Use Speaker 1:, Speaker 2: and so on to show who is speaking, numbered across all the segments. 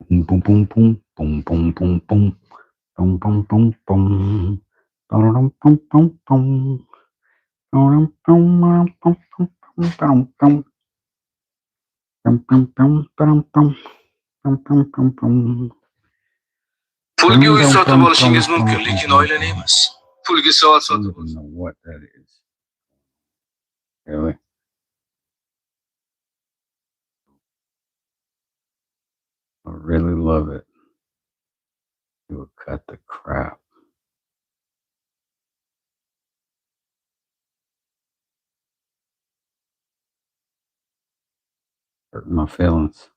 Speaker 1: Boom, boom, boom, boom, boom, boom, boom, boom, boom, boom, boom, boom. Boom, boom, boom, boom. Boom, boom, boom, boom, boom, boom, boom. Boom, boom, boom, boom, boom. Boom, boom, boom, boom.
Speaker 2: Pulga uy
Speaker 1: Boom, boom,
Speaker 2: sotib
Speaker 1: boom,
Speaker 2: olishingiz
Speaker 1: boom,
Speaker 2: mumkin,
Speaker 1: boom,
Speaker 2: lekin
Speaker 1: boom,
Speaker 2: oilani
Speaker 1: boom.
Speaker 2: emas. Pulga soat
Speaker 1: I don't
Speaker 2: sotib
Speaker 1: even
Speaker 2: olasiz.
Speaker 1: know what that is. Really? I really love it. You would cut the crap. Hurting my feelings.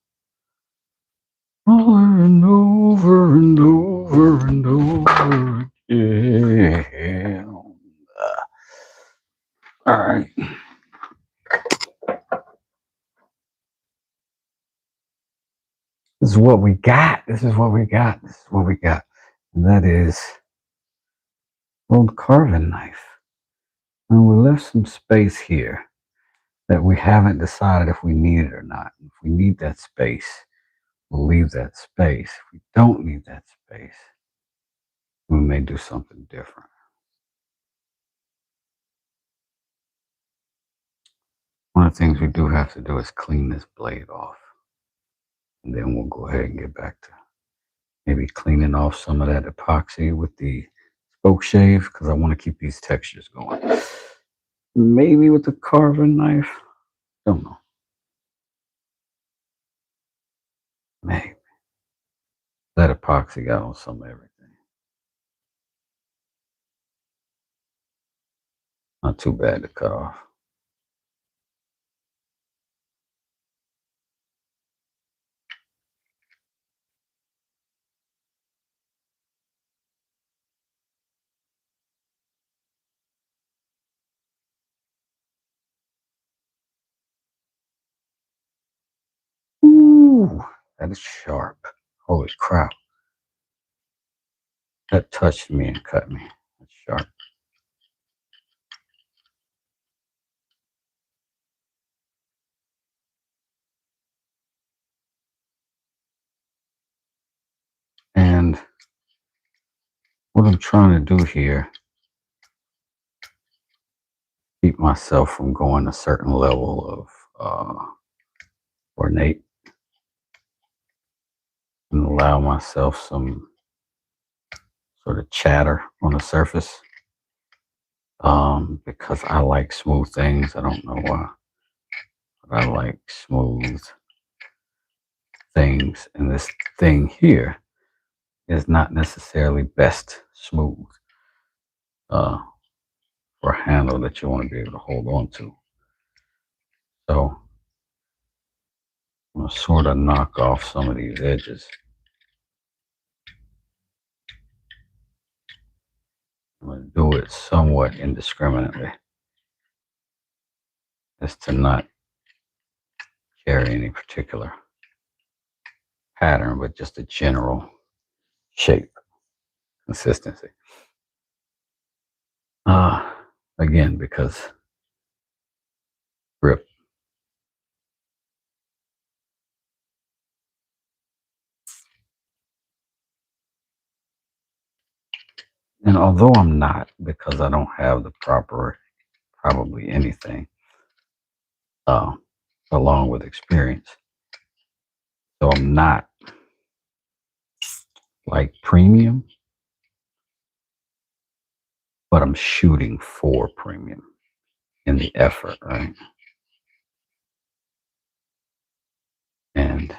Speaker 1: Over and over and over and over again. All right. This is what we got. This is what we got. This is what we got. And that is old carving knife. And we left some space here that we haven't decided if we need it or not. If we need that space, we'll leave that space. If we don't need that space, we may do something different. One of the things we do have to do is clean this blade off. And then we'll go ahead and get back to maybe cleaning off some of that epoxy with the spoke shave because I want to keep these textures going. Maybe with the carving knife. Don't know. Maybe. That epoxy got on some of everything. Not too bad to cut off. Ooh, that is sharp. Holy crap. That touched me and cut me. That's sharp. And what I'm trying to do here, keep myself from going a certain level of ornate and allow myself some sort of chatter on the surface. Because I like smooth things. I don't know why, but I like smooth things. And this thing here is not necessarily best smooth for a handle that you want to be able to hold on to. So I'm going to sort of knock off some of these edges. I'm going to do it somewhat indiscriminately, as to not carry any particular pattern, but just a general shape, consistency. Again, because grip. And although I'm not, because I don't have the proper, probably anything, along with experience, so I'm not like premium, but I'm shooting for premium in the effort, right? And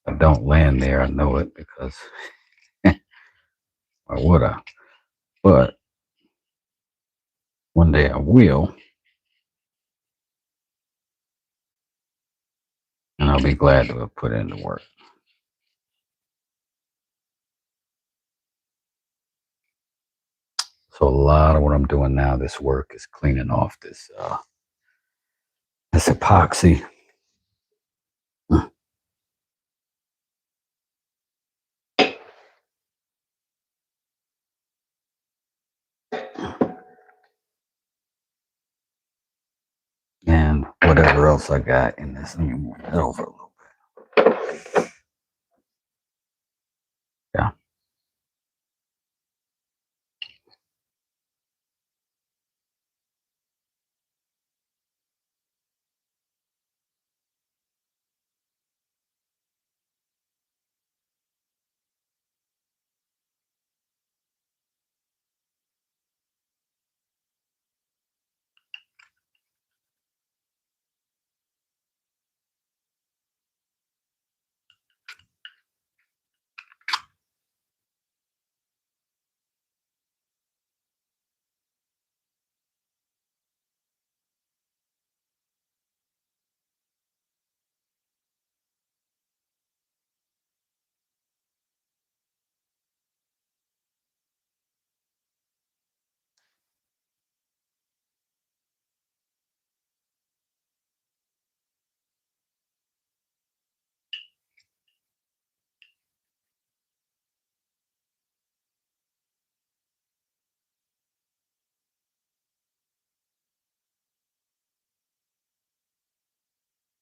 Speaker 1: I don't land there, I know it, because why would I? But one day I will, and I'll be glad to have put in the work. So a lot of what I'm doing now, this work, is cleaning off this epoxy. And whatever else I got in this. Let me move that over a little bit.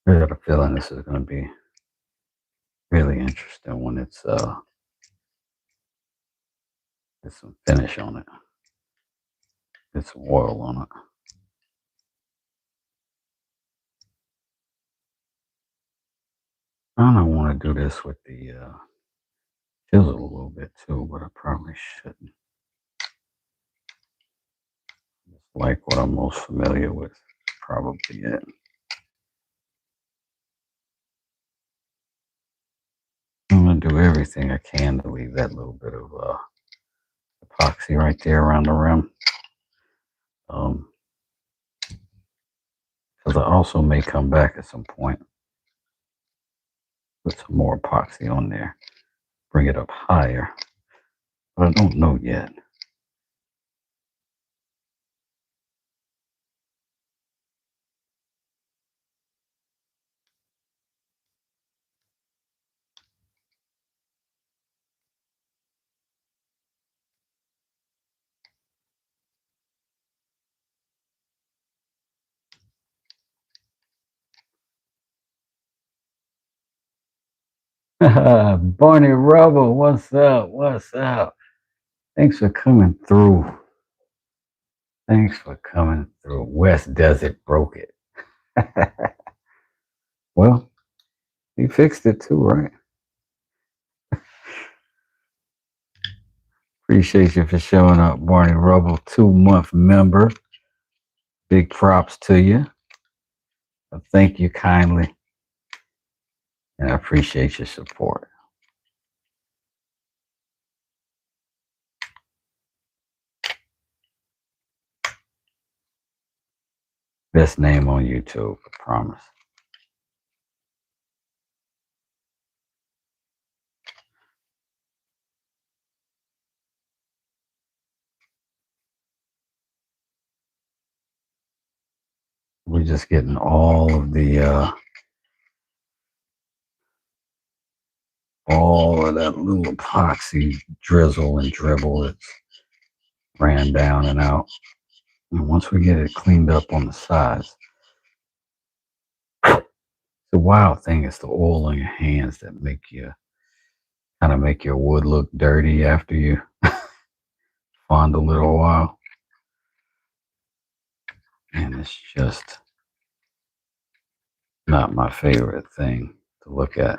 Speaker 1: I got a feeling this is going to be really interesting when it's get some finish on it, get some oil on it. I don't want to do this with the chisel a little bit too, but I probably shouldn't. Just like what I'm most familiar with, probably it. I'm gonna do everything I can to leave that little bit of epoxy right there around the rim. Because I also may come back at some point, put some more epoxy on there, bring it up higher, but I don't know yet. Barney Rubble, what's up? What's up? Thanks for coming through. Thanks for coming through. West Desert broke it. Well, he fixed it too, right? Appreciate you for showing up, Barney Rubble, 2-month member. Big props to you. Thank you kindly. And I appreciate your support. Best name on YouTube, I promise. We're just getting all of that little epoxy drizzle and dribble that's ran down and out. And once we get it cleaned up on the sides, the wild thing is the oil on your hands that make your wood look dirty after you fondle it a while. And it's just not my favorite thing to look at.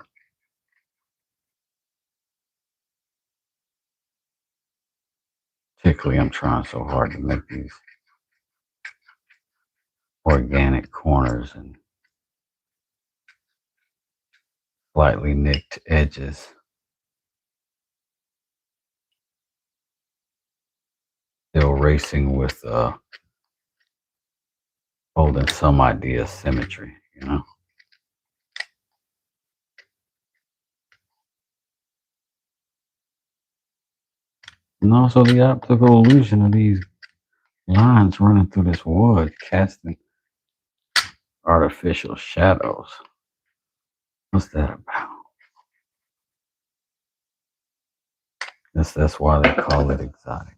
Speaker 1: Particularly, I'm trying so hard to make these organic corners and slightly nicked edges. Still racing with holding some idea of symmetry, you know? And also the optical illusion of these lines running through this wood, casting artificial shadows. What's that about? That's why they call it exotic.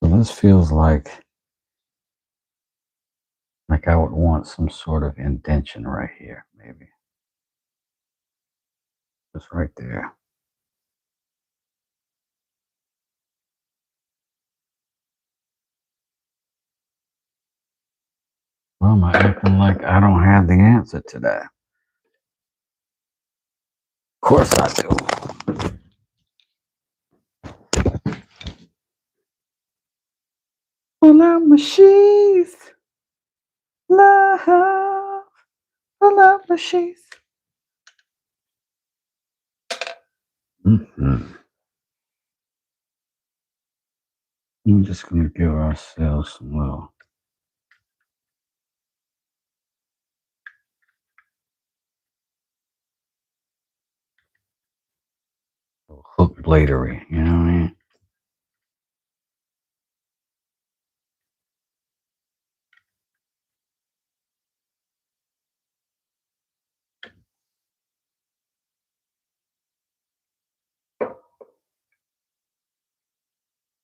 Speaker 1: So this feels like I would want some sort of indention right here, maybe. Just right there. Well, am I acting like I don't have the answer to that? Of course I do. Pull out my sheath. Love. Pull out my sheath. Mm-hmm. I'm just going to give ourselves some little hook bladery, you know what I mean?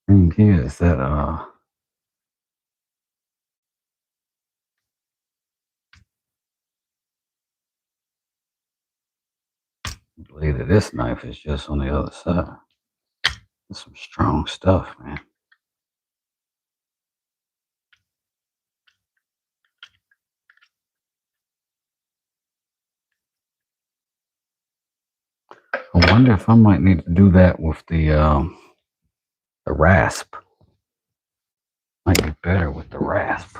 Speaker 1: Thing here is that blade of this knife is just on the other side. That's some strong stuff, man. I wonder if I might need to do that with the rasp. Might be better with the rasp.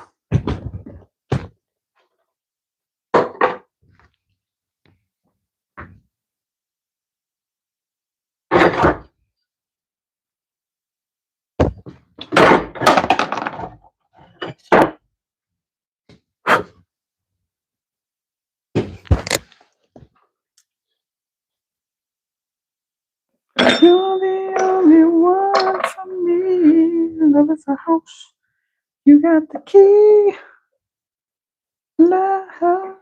Speaker 1: You're the only one for me. Love is a house. You got the key. Love.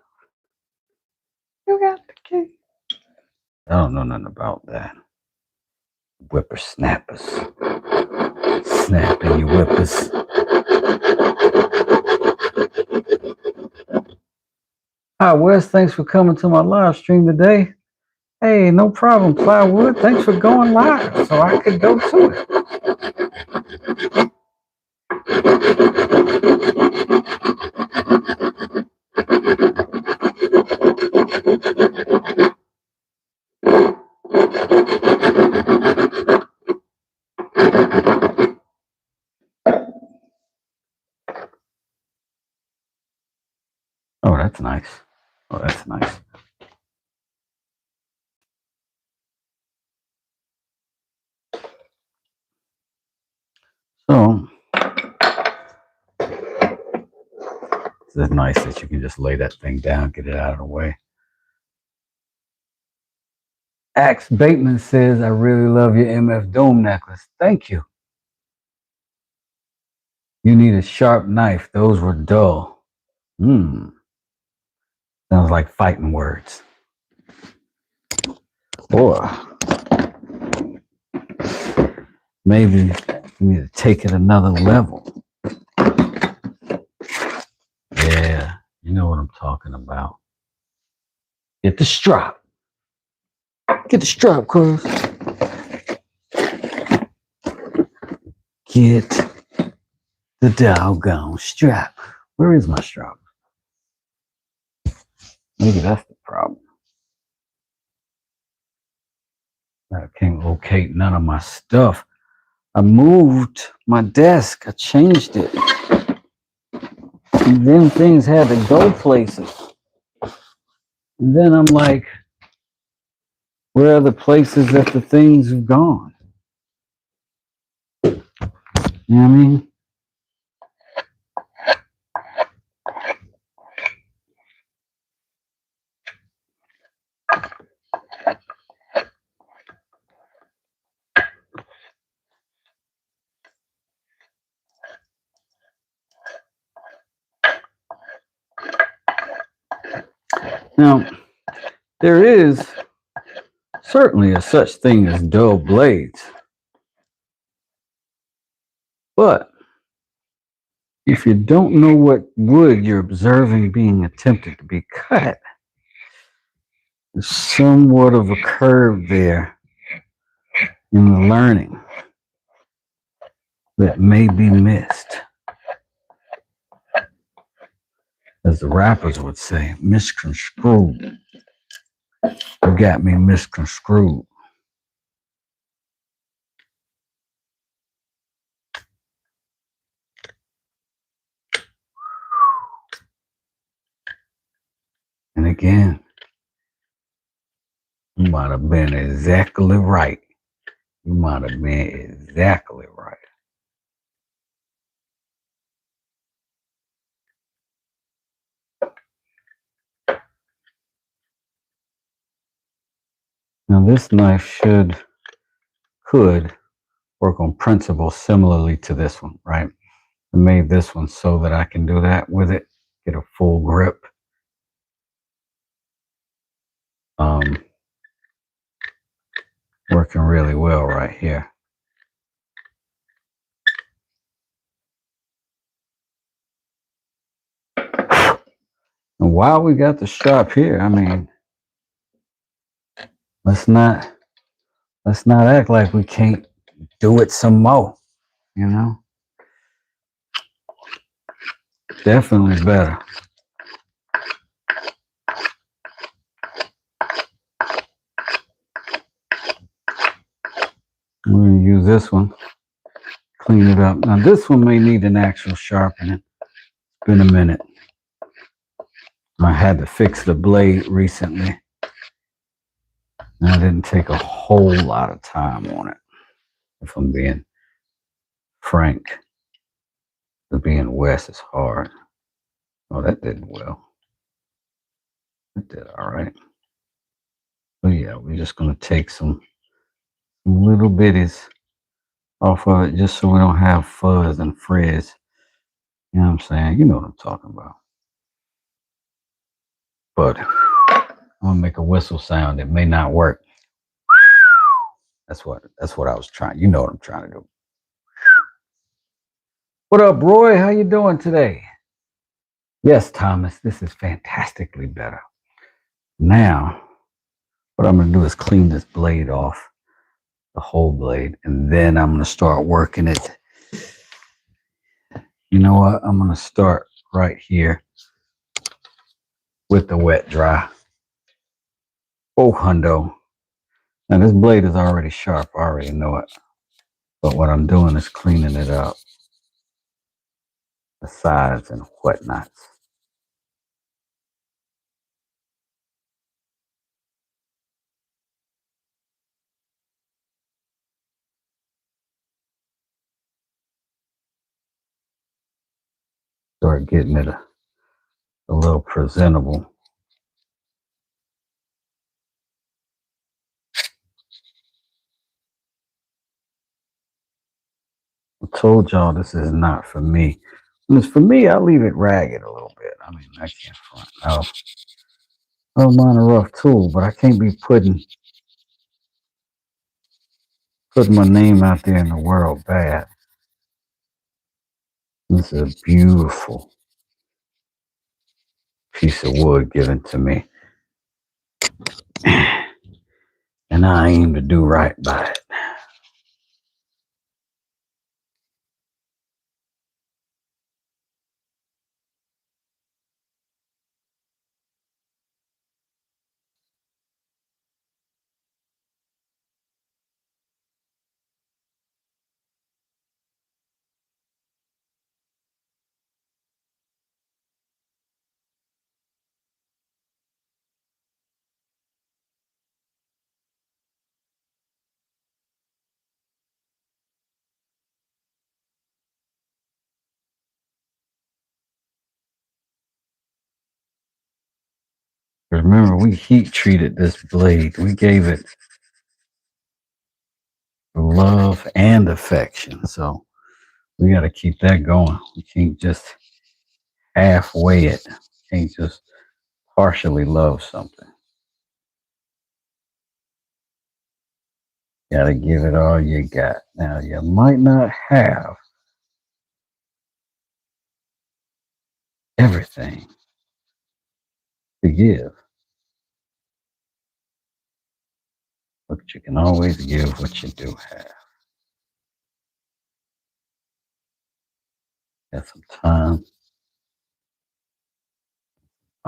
Speaker 1: You got the key. I don't know nothing about that. Whippersnappers. Snapping you whippers. Hi, Wes. Thanks for coming to my live stream today. Hey, no problem, Plywood. Thanks for going live so I could go to it. Oh, that's nice. Oh, that's nice. So, it's nice that you can just lay that thing down, get it out of the way. Axe Bateman says, I really love your MF Doom necklace. Thank you. You need a sharp knife. Those were dull. Sounds like fighting words. Or maybe you need to take it another level. Yeah, you know what I'm talking about. Get the strap. Get the strap, cuz. Get the doggone strap. Where is my strap? Maybe that's the problem. I can't locate none of my stuff. I moved my desk. I changed it. And then things had to go places. And then I'm like, where are the places that the things have gone? You know what I mean? Now, there is certainly a such thing as dull blades. But if you don't know what wood you're observing being attempted to be cut, there's somewhat of a curve there in the learning that may be missed. As the rappers would say, misconstrued. You got me misconstrued. And again, you might have been exactly right. You might have been exactly right. Now this knife could work on principle similarly to this one, right? I made this one so that I can do that with it, get a full grip. Working really well right here. And while we got the strap here, I mean, let's not act like we can't do it some more. You know, definitely better. We're gonna use this one, clean it up. Now this one may need an actual sharpening. It's been a minute. I had to fix the blade recently. And I didn't take a whole lot of time on it, if I'm being frank. The being West is hard. Oh, that did well. That did all right. But yeah, we're just gonna take some little bitties off of it just so we don't have fuzz and frizz. You know what I'm saying? You know what I'm talking about. But I'm gonna make a whistle sound. It may not work. That's what I was trying. You know what I'm trying to do. What up, Roy? How you doing today? Yes, Thomas, this is fantastically better. Now, what I'm gonna do is clean this blade off, the whole blade, and then I'm gonna start working it. You know what? I'm gonna start right here with the wet dry. Oh, hundo. Now this blade is already sharp. I already know it. But what I'm doing is cleaning it up. The sides and whatnots. Start getting it a little presentable. I told y'all this is not for me. When it's for me, I leave it ragged a little bit. I mean, I can't front. I don't mind a rough tool, but I can't be putting my name out there in the world bad. This is a beautiful piece of wood given to me. And I aim to do right by it. Remember, we heat treated this blade. We gave it love and affection. So we got to keep that going. We can't just halfway it. Can't just partially love something. Got to give it all you got. Now, you might not have everything to give, but you can always give what you do have. Got some time.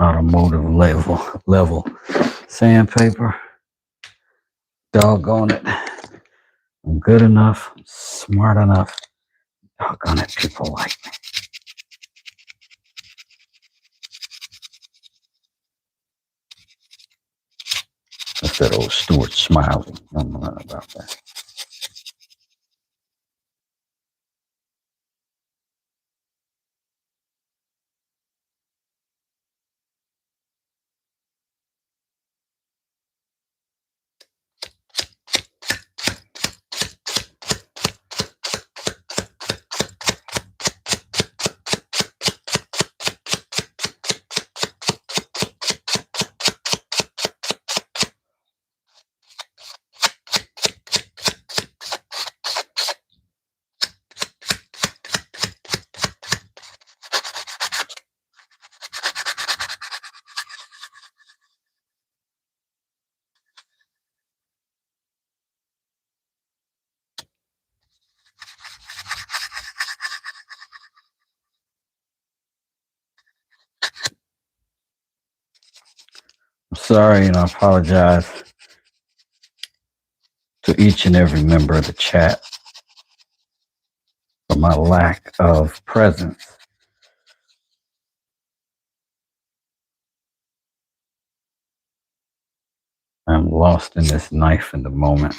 Speaker 1: Automotive level sandpaper. Doggone it. I'm good enough. I'm smart enough. Doggone it, people like me. That's that old Stuart Smiley. I don't know nothing about that. sorry and I apologize to each and every member of the chat for my lack of presence. I'm lost in this knife in the moment.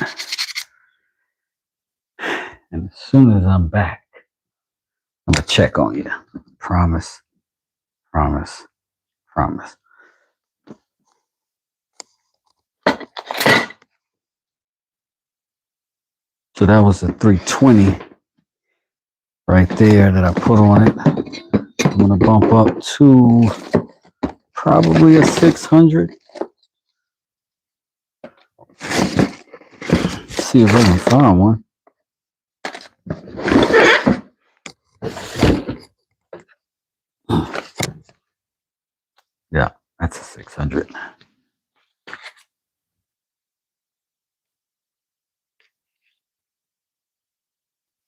Speaker 1: And as soon as I'm back, I'm going to check on you. Promise, promise, promise. So that was a 320 right there that I put on it. I'm going to bump up to probably a 600. See if I can find one. Yeah, that's a 600.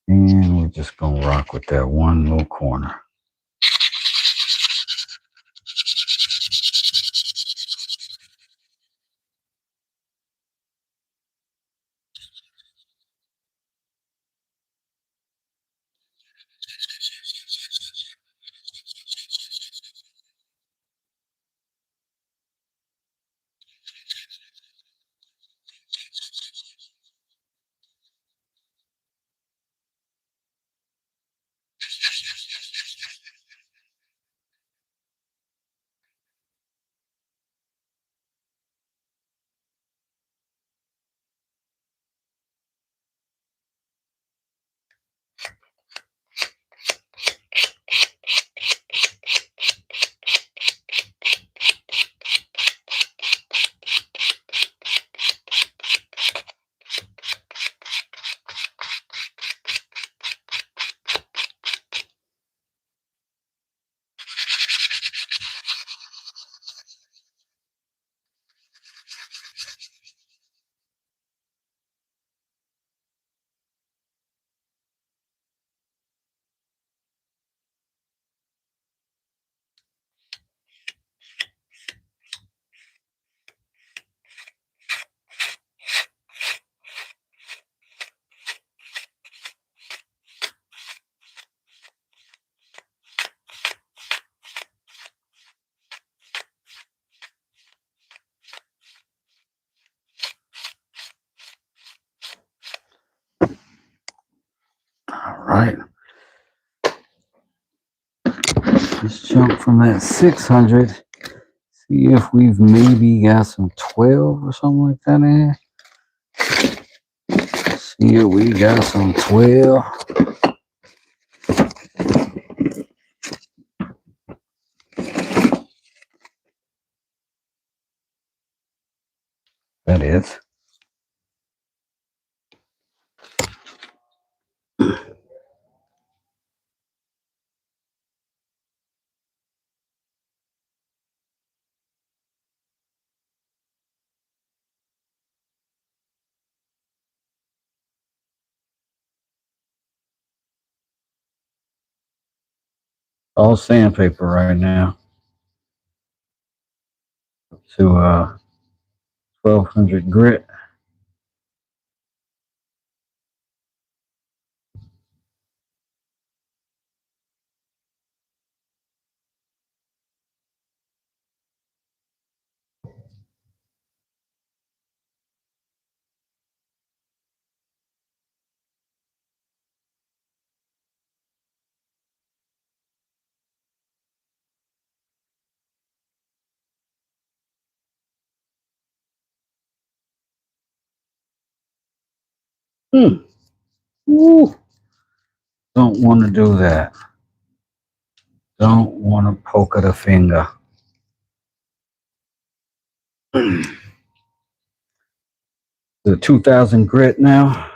Speaker 1: And we're just going to rock with that one little corner. All right. Let's jump from that 600. See if we've maybe got some 12 or something like that in here. See if we got some 12. That is. All sandpaper right now. To 1200 grit. Ooh. Don't want to do that. Don't want to poke at a finger. The 2000 grit now.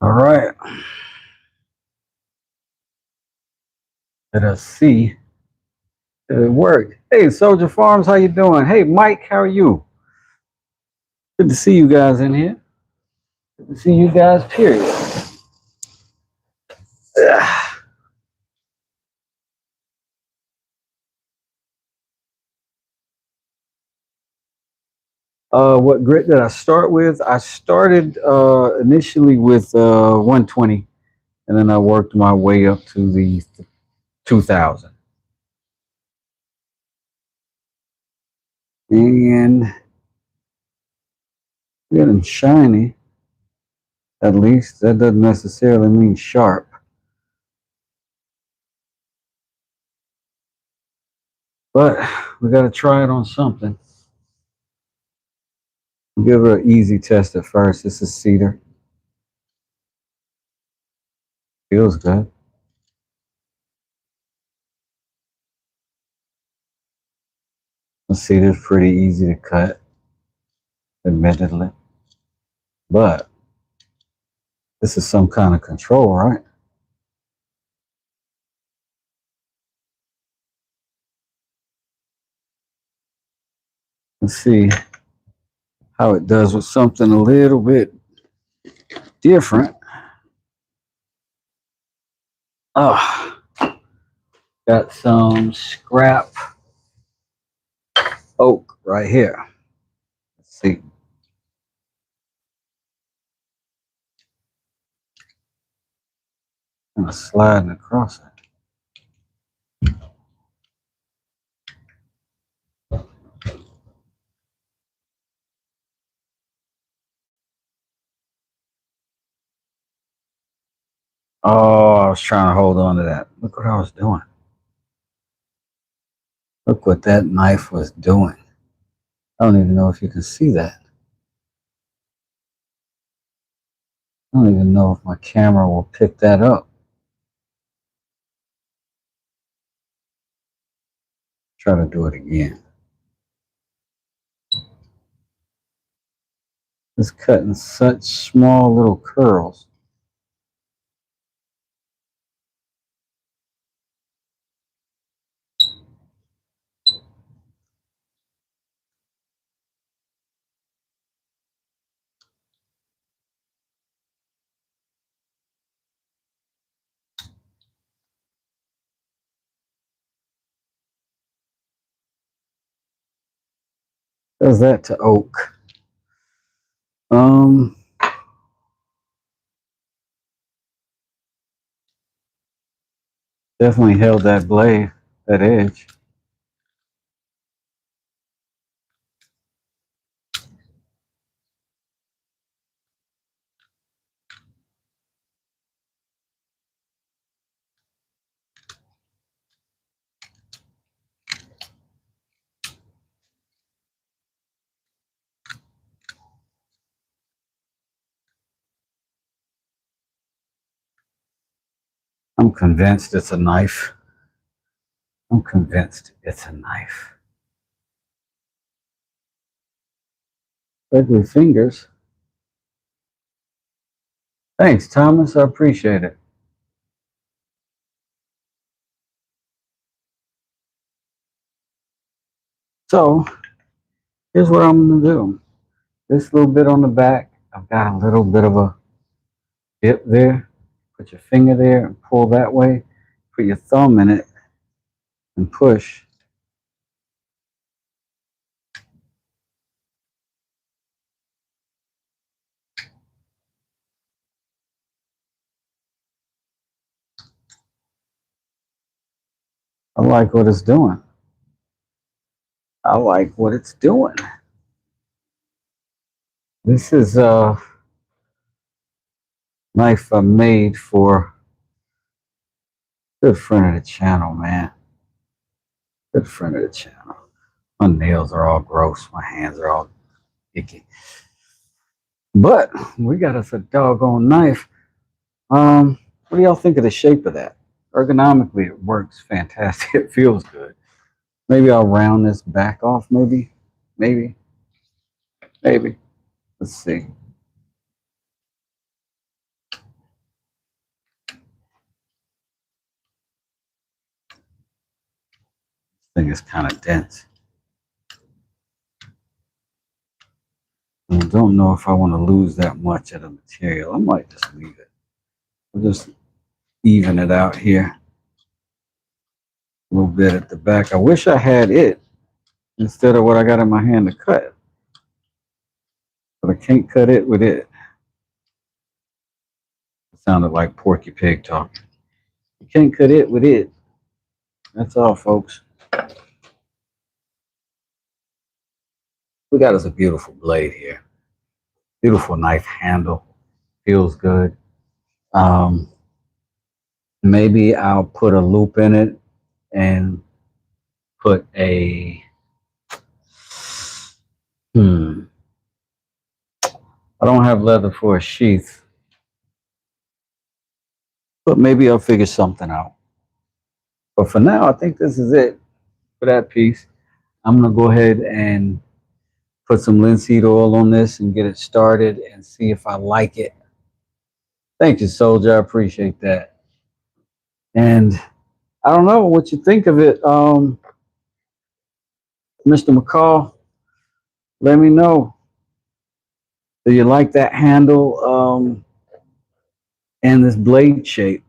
Speaker 1: All right. Let us see if it worked. Hey, Soldier Farms, how you doing? Hey, Mike, how are you? Good to see you guys in here. Good to see you guys, period. What grit did I start with? I started initially with 120, and then I worked my way up to the 2000. And getting shiny, at least. That doesn't necessarily mean sharp. But we got to try it on something. Give her an easy test at first. This is cedar. Feels good. Cedar's pretty easy to cut, admittedly. But this is some kind of control, right? Let's see how it does with something a little bit different. Oh, got some scrap oak right here. Let's see. I'm sliding across it. Oh, I was trying to hold on to that. Look what I was doing. Look what that knife was doing. I don't even know if you can see that. I don't even know if my camera will pick that up. Try to do it again. It's cutting such small little curls. Does that to oak. Um, Definitely held that blade, that edge. I'm convinced it's a knife. I'm convinced it's a knife. Ugly fingers. Thanks, Thomas. I appreciate it. So, here's what I'm going to do. This little bit on the back, I've got a little bit of a dip there. Put your finger there and pull that way. Put your thumb in it and push. I like what it's doing. I like what it's doing. This is a knife I made for a good friend of the channel, man. Good friend of the channel. My nails are all gross. My hands are all icky. But we got us a doggone knife. What do y'all think of the shape of that? Ergonomically, it works fantastic. It feels good. Maybe I'll round this back off, maybe. Maybe. Maybe. Let's see. thing is kind of dense. I don't know if I want to lose that much of the material. I might just leave it. I'll just even it out here a little bit at the back. I wish I had it instead of what I got in my hand to cut, but I can't cut it with it. It sounded like Porky Pig talking. You can't cut it with it. That's all, folks. We got us a beautiful blade here. Beautiful knife handle. Feels good. Maybe I'll put a loop in it and put a I don't have leather for a sheath, but maybe I'll figure something out. But for now, I think this is it for that piece. I'm gonna go ahead and put some linseed oil on this and get it started and see if I like it. Thank you, Soldier. I appreciate that. And I don't know what you think of it, Mr. McCall. Let me know. Do you like that handle and this blade shape?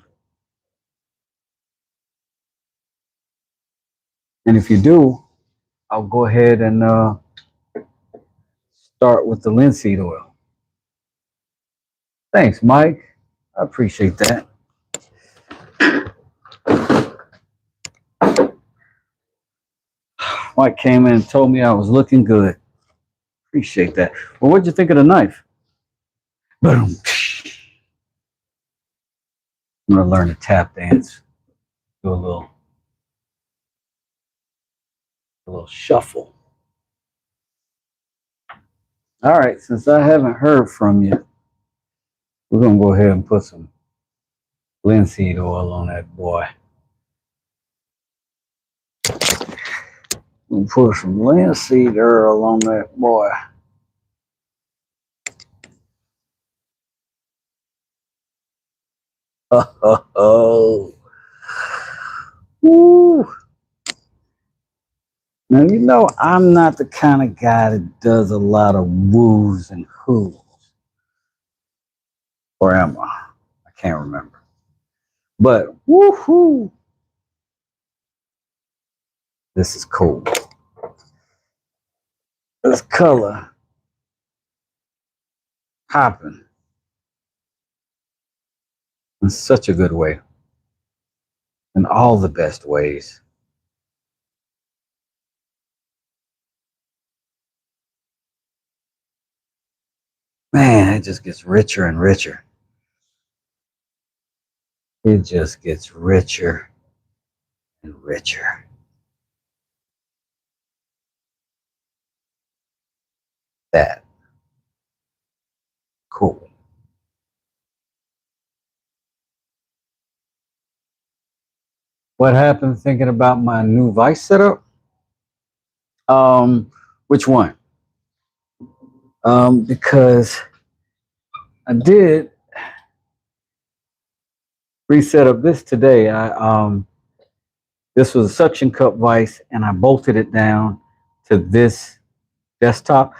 Speaker 1: And if you do, I'll go ahead and start with the linseed oil. Thanks, Mike. I appreciate that. Mike came in and told me I was looking good. Appreciate that. Well, what'd you think of the knife? Boom. I'm gonna learn to tap dance. Do a little shuffle. All right, since I haven't heard from you, we're gonna go ahead and put some linseed oil on that boy. We'll put some linseed oil on that boy. Oh, woo. Now, you know, I'm not the kind of guy that does a lot of woos and whoos. Or am I? I can't remember. But woohoo! This is cool. This color hopping in such a good way. In all the best ways. Man, it just gets richer and richer. It just gets richer and richer. That. Cool. What happened thinking about my new Vice setup? Which one? Because I did reset up this today. This was a suction cup vise, and I bolted it down to this desktop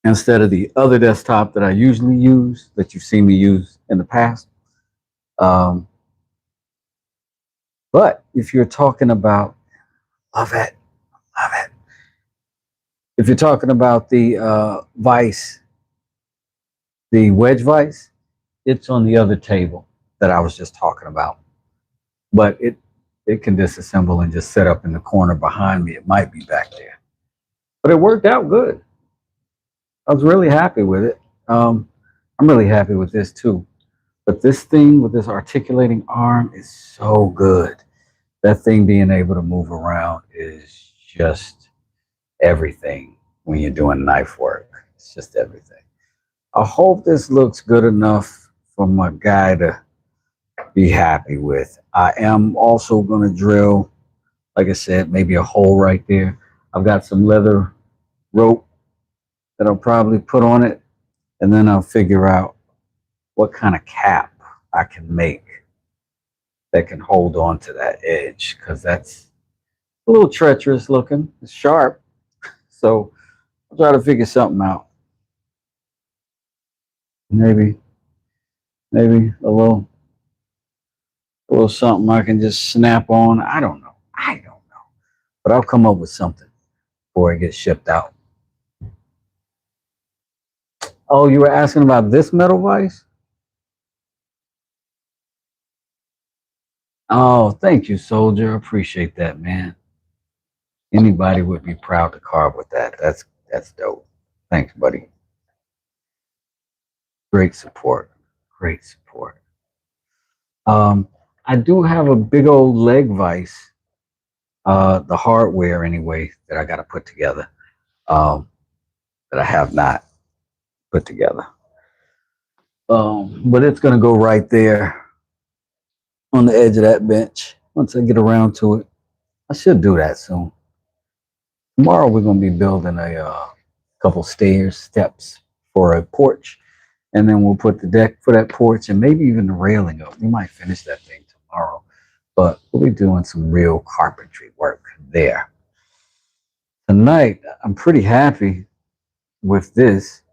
Speaker 1: instead of the other desktop that I usually use, that you've seen me use in the past. But if you're talking about, love it. If you're talking about the vise, the wedge vise, it's on the other table that I was just talking about. But it can disassemble and just set up in the corner behind me. It might be back there. But it worked out good. I was really happy with it. I'm really happy with this too. But this thing with this articulating arm is so good. That thing being able to move around is just everything when you're doing knife work. It's just everything. I hope this looks good enough for my guy to be happy with. I am also going to drill, like I said, maybe a hole right there. I've got some leather rope that I'll probably put on it, and then I'll figure out what kind of cap I can make that can hold on to that edge, because that's a little treacherous looking. It's sharp. So I'll try to figure something out. Maybe, maybe a little something I can just snap on. I don't know. I don't know. But I'll come up with something before it gets shipped out. Oh, you were asking about this metal vise? Oh, thank you, soldier. I appreciate that, man. Anybody would be proud to carve with that. That's dope. Thanks, buddy. Great support. Great support. Um, I do have a big old leg vise, the hardware anyway, that I got to put together, that I have not put together. But it's gonna go right there on the edge of that bench once I get around to it. I should do that soon. Tomorrow we're gonna be building a couple steps for a porch, and then we'll put the deck for that porch and maybe even the railing up. We might finish that thing tomorrow, but we'll be doing some real carpentry work there. Tonight, I'm pretty happy with this.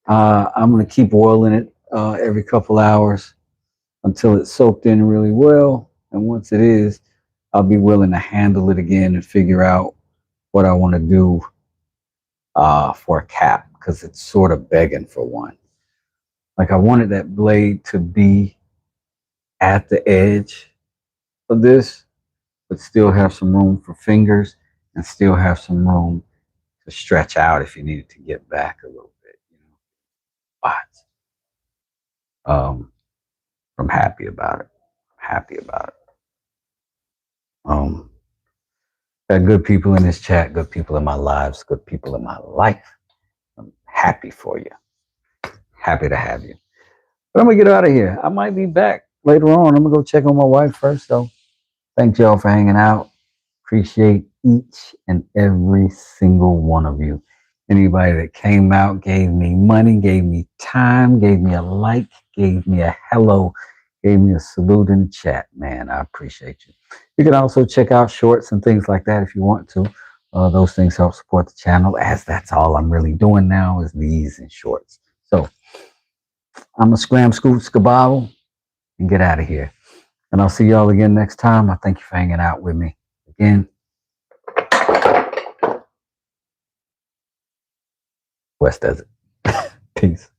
Speaker 1: I'm going to keep oiling it every couple hours until it's soaked in really well. And once it is, I'll be willing to handle it again and figure out what I want to do for a cap, because it's sort of begging for one. Like, I wanted that blade to be at the edge of this, but still have some room for fingers and still have some room to stretch out if you needed to get back a little bit, But I'm happy about it. Happy about it. Um, got good people in this chat, good people in my lives, good people in my life. I'm happy for you. Happy to have you. But I'm gonna get out of here. I might be back later on. I'm gonna go check on my wife first, though. Thank y'all for hanging out. Appreciate each and every single one of you. Anybody that came out, gave me money, gave me time, gave me a like, gave me a hello, gave me a salute in the chat. Man, I appreciate you. You can also check out shorts and things like that if you want to. Those things help support the channel, as that's all I'm really doing now is these and shorts. So I'm a scram scoot scaboddle and get out of here. And I'll see y'all again next time. I thank you for hanging out with me. Again, West Desert. Peace.